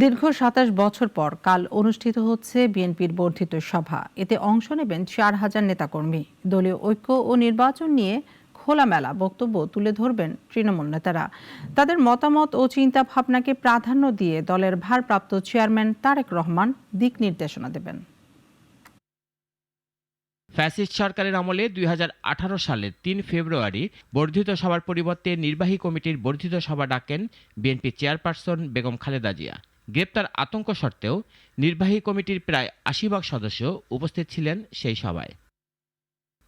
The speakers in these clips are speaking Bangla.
দীর্ঘ ২৭ বছর পর কাল অনুষ্ঠিত হচ্ছে বিএনপির বর্ধিত সভা। এতে অংশ নেবেন ৪,০০০ নেতাকর্মী। দলীয় ঐক্য ও নির্বাচন নিয়ে খোলামেলা বক্তব্য তুলে ধরবেন তৃণমূল নেতারা। তাদের মতামত ও চিন্তা ভাবনাকে প্রাধান্য দিয়ে দলের ভারপ্রাপ্ত চেয়ারম্যান তারেক রহমান দিক নির্দেশনা দেবেন। ফ্যাসিস্ট সরকারের আমলে ২০১৮ সালের ৩ ফেব্রুয়ারি বর্ধিত সভার পরিবর্তে নির্বাহী কমিটির বর্ধিত সভা ডাকেন বিএনপি চেয়ারপারসন বেগম খালেদা জিয়া। গ্রেপ্তার আতঙ্ক সত্ত্বেও নির্বাহী কমিটির প্রায় ৮০ ভাগ সদস্য উপস্থিত ছিলেন সেই সভায়।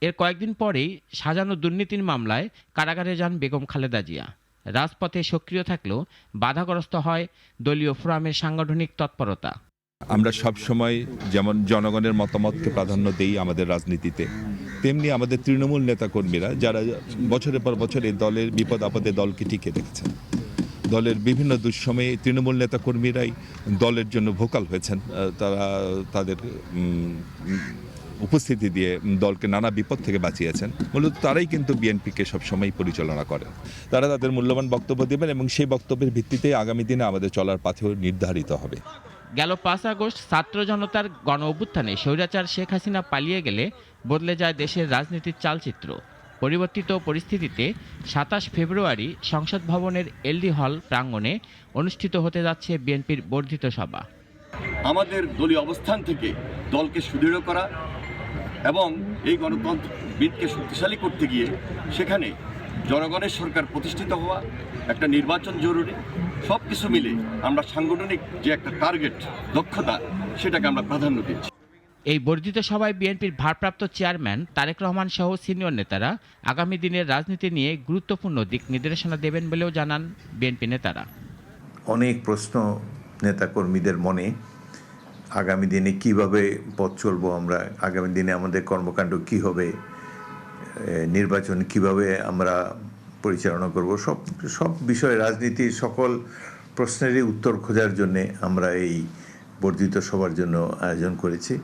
এর কয়েকদিন পরেই সাজানো দুর্নীতির মামলায় কারাগারে যান বেগম খালেদা জিয়া। রাজপথে সক্রিয় থাকলেও বাধাগ্রস্ত হয় দলীয় ফোরামের সাংগঠনিক তৎপরতা। আমরা সবসময় যেমন জনগণের মতামতকে প্রাধান্য দেই আমাদের রাজনীতিতে, তেমনি আমাদের তৃণমূল নেতাকর্মীরা যারা বছরের পর বছর এই দলের বিপদ আপদে দলকে টিকে রেখেছেন, দলের বিভিন্ন দুঃসময়ে তৃণমূল নেতাকর্মীরাই দলের জন্য ভোকাল হয়েছেন। তারা তাদের উপস্থিতি দিয়ে দলকে নানা বিপদ থেকে বাঁচিয়েছেন। মূলত তারাই কিন্তু বিএনপিকে সবসময় পরিচালনা করেন। তারা তাদের মূল্যবান বক্তব্য দেবেন এবং সেই বক্তব্যের ভিত্তিতে আগামী দিনে আমাদের চলার পথেও নির্ধারিত হবে। গেল ৫ আগস্ট ছাত্র জনতার গণ অভ্যুত্থানে স্বৈরাচার শেখ হাসিনা পালিয়ে গেলে বদলে যায় দেশের রাজনীতির চালচিত্র। পরিবর্তিত পরিস্থিতিতে ২৭ ফেব্রুয়ারি সংসদ ভবনের এলডি হল প্রাঙ্গণে অনুষ্ঠিত হতে যাচ্ছে বিএনপির বর্ধিত সভা। আমাদের দলীয় অবস্থান থেকে দলকে সুদৃঢ় করা এবং এই গণতন্ত্রবিদকে শক্তিশালী করতে গিয়ে সেখানে জনগণের সরকার প্রতিষ্ঠিত হওয়া, একটা নির্বাচন জরুরি। সব কিছু মিলে আমরা সাংগঠনিক যে একটা টার্গেট, দক্ষতা, সেটাকে আমরা প্রাধান্য দিচ্ছি। এই বর্ধিত সভায় বিএনপির ভারপ্রাপ্ত চেয়ারম্যান তারেক রহমান সহ সিনিয়র নেতারা আগামী দিনের রাজনীতি নিয়ে গুরুত্বপূর্ণ দিক নির্দেশনা দেবেন বলেও জানান বিএনপি নেতারা। অনেক প্রশ্ন নেতাকর্মীদের মনে, আগামী দিনে কিভাবে পথ চলবো আমরা, আগামী দিনে আমাদের কর্মকাণ্ড কী হবে, নির্বাচন কিভাবে আমরা পরিচালনা করব, সব বিষয়ে রাজনীতির সকল প্রশ্নেরই উত্তর খোঁজার জন্যে আমরা এই বর্ধিত সভার জন্য আয়োজন করেছি।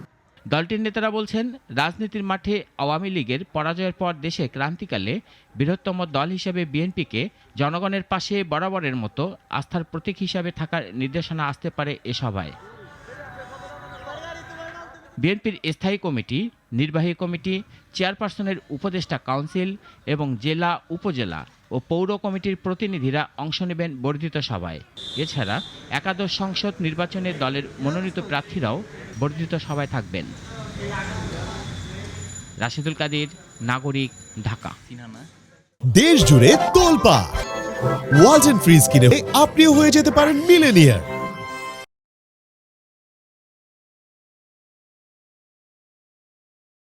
দলটির নেতারা বলছেন, রাজনীতির মাঠে আওয়ামী লীগের পরাজয়ের পর দেশে ক্রান্তিকালে বৃহত্তম দল হিসেবে বিএনপিকে জনগণের পাশে বরাবরের মতো আস্থার প্রতীক হিসাবে থাকার নির্দেশনা আসতে পারে এ সভায়। বিএনপির স্থায়ী কমিটি, নির্বাহী কমিটি, চেয়ারপারসনের উপদেষ্টা কাউন্সিল এবং জেলা, উপজেলা ও পৌর কমিটির প্রতিনিধিরা অংশ নেবেন বর্ধিত সভায়। এছাড়া একাদশ সংসদ নির্বাচনে দলের মনোনীত প্রার্থীরাও বর্ধিত সভায় থাকবেন। রাশেদুল কাদির, নাগরিক, ঢাকা। দেশ জুড়ে তোলপাড় ওয়ালটন ফ্রিজ কিনে আপনিও হয়ে যেতে পারেন মিলেনিয়ার।